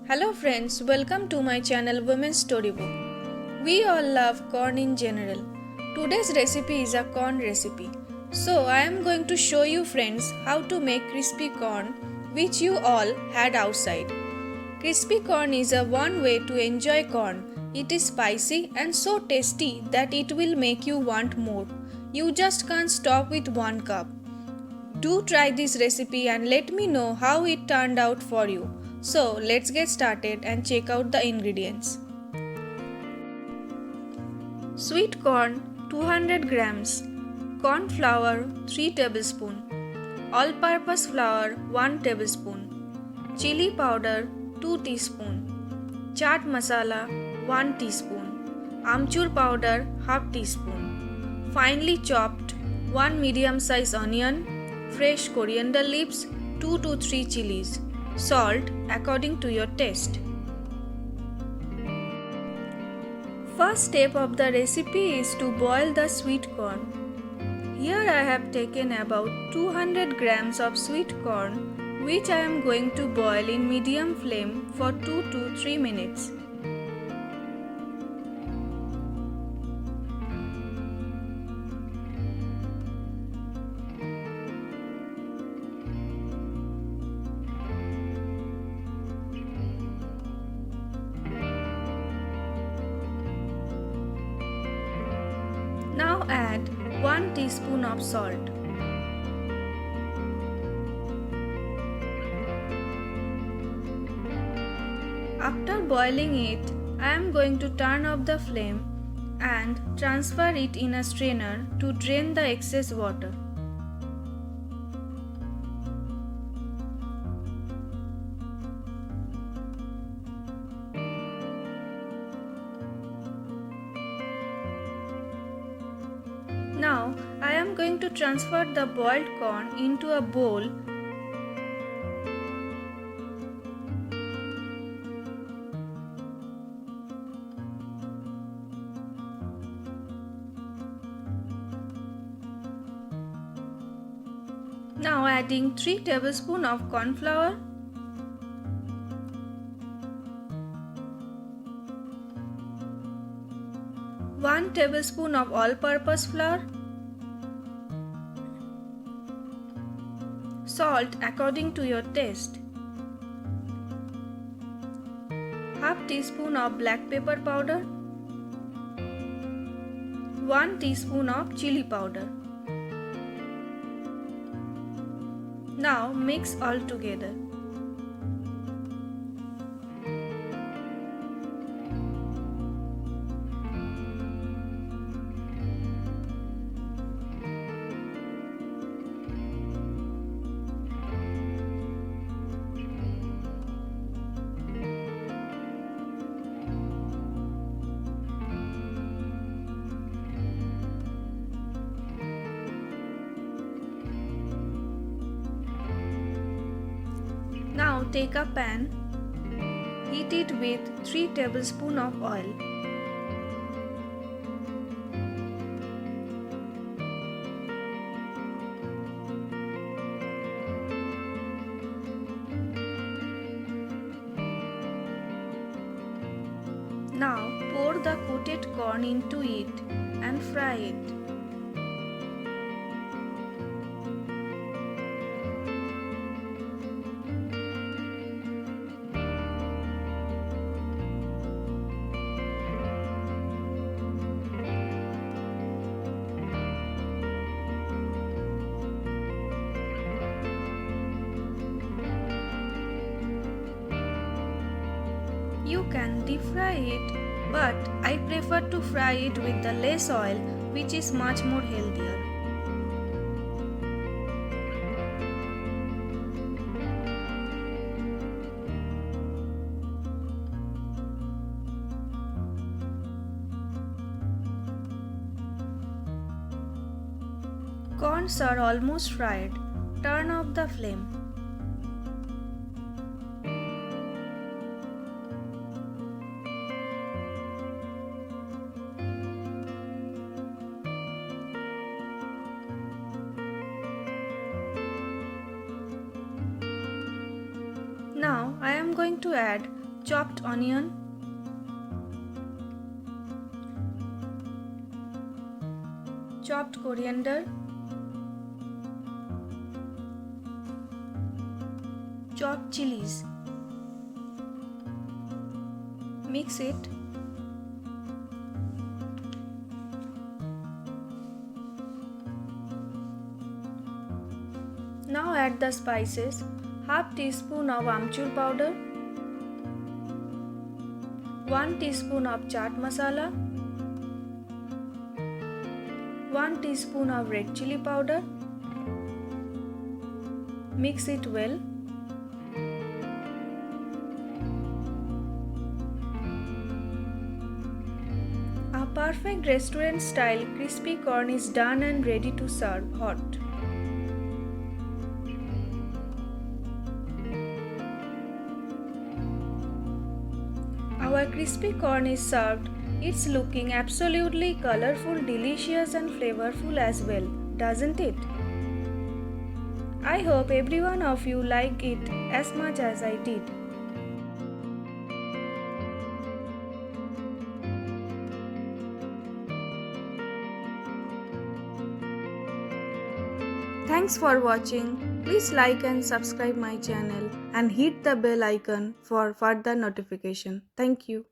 Hello friends, welcome to my channel Women's Storybook. We all love corn in general. Today's recipe is a corn recipe. So I am going to show you friends how to make crispy corn which you all had outside. Crispy corn is a one way to enjoy corn. It is spicy and so tasty that it will make you want more. You just can't stop with one cup. Do try this recipe and let me know how it turned out for you. So let's get started and check out the ingredients. Sweet corn 200 grams, corn flour 3 tablespoon, all-purpose flour 1 tablespoon, chilli powder 2 teaspoon, chaat masala 1 teaspoon, aamchur powder half teaspoon, finely chopped 1 medium-sized onion, fresh coriander leaves 2 to 3 chillies, salt according to your taste. First step of the recipe is to boil the sweet corn. Here I have taken about 200 grams of sweet corn which I am going to boil in medium flame for 2 to 3 minutes. Now add 1 teaspoon of salt. After boiling it, I am going to turn off the flame and transfer it in a strainer to drain the excess water. Now I am going to transfer the boiled corn into a bowl. Now adding 3 tablespoons of corn flour, 1 tablespoon of all-purpose flour, salt according to your taste, half teaspoon of black pepper powder, 1 teaspoon of chilli powder. Now mix all together. Now take a pan, heat it with 3 tablespoons of oil. Now pour the coated corn into it and fry it. You can deep fry it, but I prefer to fry it with the less oil, which is much more healthier. Corns are almost fried. Turn off the flame. Now I am going to add chopped onion, chopped coriander, chopped chilies. Mix it. Now add the spices, half teaspoon of aamchur powder, 1 teaspoon of chaat masala, 1 teaspoon of red chilli powder. Mix it well. A perfect restaurant style crispy corn is done and ready to serve hot. Our crispy corn is served. It's looking absolutely colorful, delicious and flavorful as well, doesn't it? I hope every one of you like it as much as I did. Thanks for watching. Please like and subscribe my channel and hit the bell icon for further notification. Thank you.